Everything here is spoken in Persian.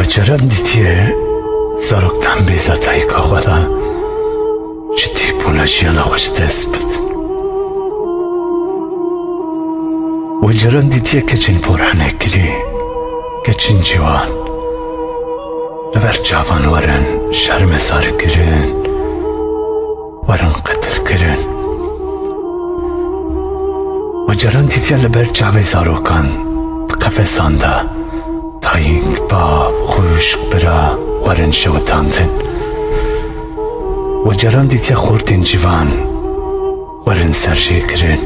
جران دیتیه زارکتن بیزتایی که خدا جدی بونا جیانا خوش دست بد و جران دیتیه که چین پرحنه کری که چین جوان لبر جوان ورن شرم سار کرن ورن قتل کرن و جران دیتیه لبر جاوی زاروکان قفصانده تاینگ با خوشک برا ورن شوتاندن و جران دیتیه خوردن جوان ورن سرجی کرن